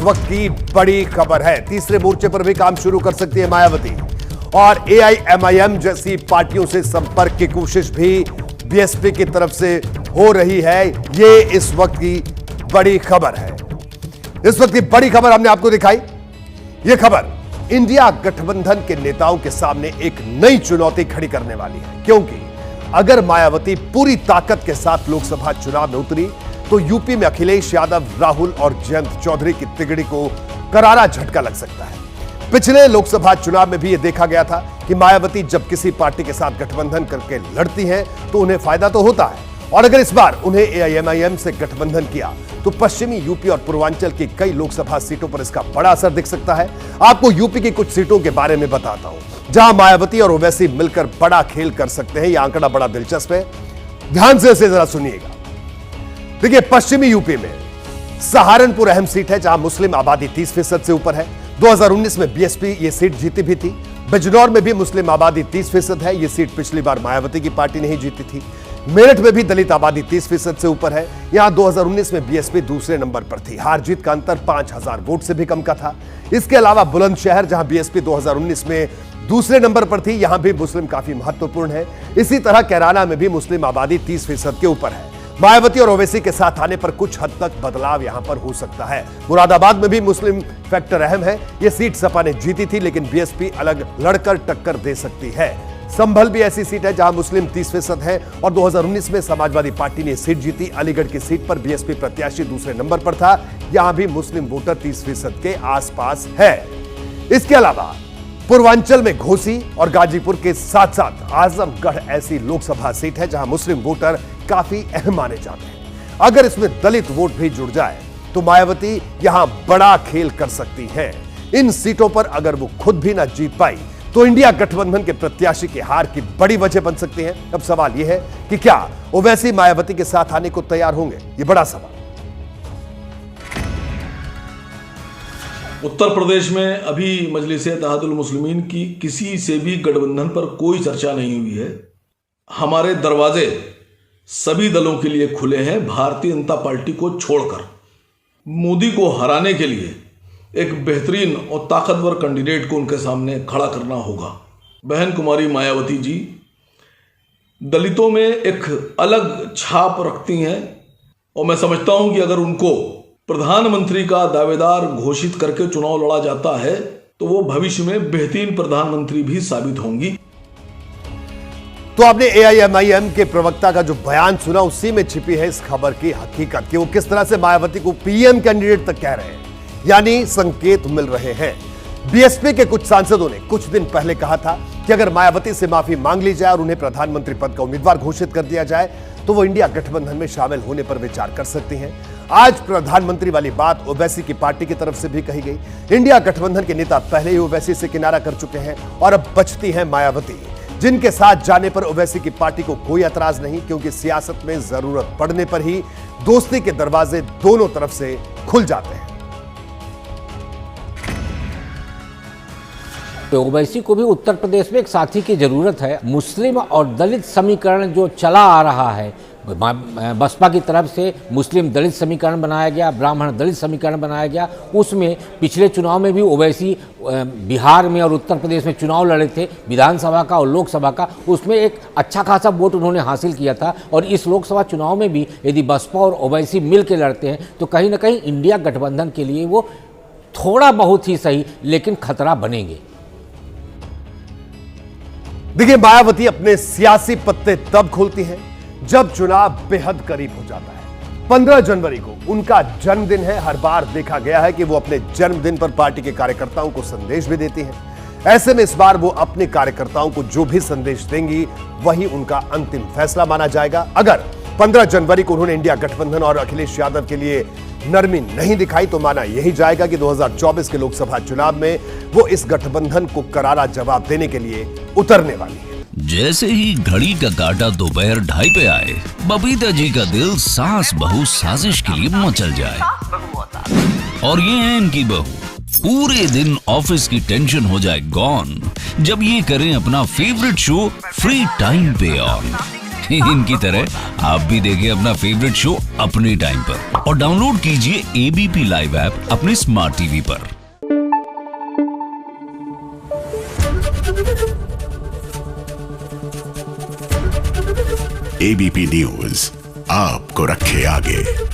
वक्त की बड़ी खबर है। तीसरे मोर्चे पर भी काम शुरू कर सकती है मायावती और एआईएमआईएम जैसी पार्टियों से संपर्क की कोशिश भी बीएसपी की तरफ से हो रही है। ये इस वक्त की बड़ी खबर है। इस वक्त की बड़ी खबर हमने आपको दिखाई। यह खबर इंडिया गठबंधन के नेताओं के सामने एक नई चुनौती खड़ी करने वाली है, क्योंकि अगर मायावती पूरी ताकत के साथ लोकसभा चुनाव में उतरी तो यूपी में अखिलेश यादव, राहुल और जयंत चौधरी की तिगड़ी को करारा झटका लग सकता है। पिछले लोकसभा चुनाव में भी यह देखा गया था कि मायावती जब किसी पार्टी के साथ गठबंधन करके लड़ती हैं तो उन्हें फायदा तो होता है, और अगर इस बार उन्हें एआईएमआईएम से गठबंधन किया तो पश्चिमी यूपी और पूर्वांचल की कई लोकसभा सीटों पर इसका बड़ा असर दिख सकता है। आपको यूपी की कुछ सीटों के बारे में बताता हूं जहां मायावती और ओवैसी मिलकर बड़ा खेल कर सकते हैं। यह आंकड़ा बड़ा दिलचस्प है, ध्यान से इसे जरा सुनिएगा। देखिए, पश्चिमी यूपी में सहारनपुर अहम सीट है जहां मुस्लिम आबादी 30% से ऊपर है। 2019 में बीएसपी ये सीट जीती भी थी। बिजनौर में भी मुस्लिम आबादी 30% है। ये सीट पिछली बार मायावती की पार्टी नहीं जीती थी। मेरठ में भी दलित आबादी 30% से ऊपर है। यहां 2019 में बीएसपी दूसरे नंबर पर थी। हार जीत का अंतर 5000 वोट से भी कम का था। इसके अलावा बुलंदशहर, जहां बीएसपी 2019 में दूसरे नंबर पर थी, यहां भी मुस्लिम काफी महत्वपूर्ण है। इसी तरह कैराना में भी मुस्लिम आबादी 30% के ऊपर है। मायावती और ओवैसी के साथ आने पर कुछ हद तक बदलाव यहां पर हो सकता है। मुरादाबाद में भी मुस्लिम फैक्टर अहम है। यह सीट सपा ने जीती थी, लेकिन बीएसपी अलग लड़कर टक्कर दे सकती है। संभल भी ऐसी सीट है जहां मुस्लिम 30% है और 2019 में समाजवादी पार्टी ने सीट जीती। अलीगढ़ की सीट पर बीएसपी प्रत्याशी दूसरे नंबर पर था। यहां भी मुस्लिम वोटर 30% के आसपास है। इसके अलावा पूर्वांचल में घोसी और गाजीपुर के साथ साथ आजमगढ़ ऐसी लोकसभा सीट है जहां मुस्लिम वोटर काफी अहम माने जाते हैं। अगर इसमें दलित वोट भी जुड़ जाए तो मायावती यहां बड़ा खेल कर सकती हैं। इन सीटों पर अगर वो खुद भी ना जीत पाई तो इंडिया गठबंधन के प्रत्याशी की हार की बड़ी वजह बन सकती है। अब सवाल यह है कि क्या ओवैसी मायावती के साथ आने को तैयार होंगे? यह बड़ा सवाल। उत्तर प्रदेश में अभी मजलिस-ए-इत्तेहादुल मुस्लिमीन की किसी से भी गठबंधन पर कोई चर्चा नहीं हुई है। हमारे दरवाजे सभी दलों के लिए खुले हैं, भारतीय जनता पार्टी को छोड़कर। मोदी को हराने के लिए एक बेहतरीन और ताकतवर कैंडिडेट को उनके सामने खड़ा करना होगा। बहन कुमारी मायावती जी दलितों में एक अलग छाप रखती हैं और मैं समझता हूं कि अगर उनको प्रधानमंत्री का दावेदार घोषित करके चुनाव लड़ा जाता है तो वो भविष्य में बेहतरीन प्रधानमंत्री भी साबित होंगी। तो आपने एआईएमआईएम के प्रवक्ता का जो बयान सुना, उसी में छिपी है इस खबर की हकीकत कि वो किस तरह से मायावती को पीएम कैंडिडेट तक कह रहे हैं, यानी संकेत मिल रहे हैं। बीएसपी के कुछ सांसदों ने कुछ दिन पहले कहा था कि अगर मायावती से माफी मांग ली जाए और उन्हें प्रधानमंत्री पद का उम्मीदवार घोषित कर दिया जाए तो वो इंडिया गठबंधन में शामिल होने पर विचार कर सकती हैं। आज प्रधानमंत्री वाली बात ओवैसी की पार्टी की तरफ से भी कही गई। इंडिया गठबंधन के नेता पहले ही ओवैसी से किनारा कर चुके हैं और अब बचती है मायावती, जिनके साथ जाने पर ओवैसी की पार्टी को कोई एतराज नहीं, क्योंकि सियासत में जरूरत पड़ने पर ही दोस्ती के दरवाजे दोनों तरफ से खुल जाते हैं। ओवैसी को भी उत्तर प्रदेश में एक साथी की जरूरत है। मुस्लिम और दलित समीकरण जो चला आ रहा है, बसपा की तरफ से मुस्लिम दलित समीकरण बनाया गया, ब्राह्मण दलित समीकरण बनाया गया। उसमें पिछले चुनाव में भी ओवैसी बिहार में और उत्तर प्रदेश में चुनाव लड़े थे, विधानसभा का और लोकसभा का। उसमें एक अच्छा खासा वोट उन्होंने हासिल किया था और इस लोकसभा चुनाव में भी यदि बसपा और ओवैसी मिल के लड़ते हैं तो कहीं ना कहीं इंडिया गठबंधन के लिए वो थोड़ा बहुत ही सही लेकिन खतरा बनेंगे। देखिए, मायावती अपने सियासी पत्ते तब खोलती हैं जब चुनाव बेहद करीब हो जाता है। 15 जनवरी को उनका जन्मदिन है। हर बार देखा गया है कि वो अपने जन्मदिन पर पार्टी के कार्यकर्ताओं को संदेश भी देती हैं। ऐसे में इस बार वो अपने कार्यकर्ताओं को जो भी संदेश देंगी वही उनका अंतिम फैसला माना जाएगा। अगर 15 जनवरी को उन्होंने इंडिया गठबंधन और अखिलेश यादव के लिए नरमी नहीं दिखाई तो माना यही जाएगा कि 2024 के लोकसभा चुनाव में वो इस गठबंधन को करारा जवाब देने के लिए उतरने वाली है। जैसे ही घड़ी का काटा दोपहर 2:30 पे आए, बबीता जी का दिल सास बहू साजिश के लिए मचल जाए। और ये है इनकी बहू, पूरे दिन ऑफिस की टेंशन हो जाए गॉन जब ये करें अपना फेवरेट शो फ्री टाइम पे ऑन। इनकी तरह आप भी देखिए अपना फेवरेट शो अपने टाइम पर और डाउनलोड कीजिए एबीपी लाइव ऐप अपने स्मार्ट टीवी पर। एबीपी न्यूज आपको रखे आगे।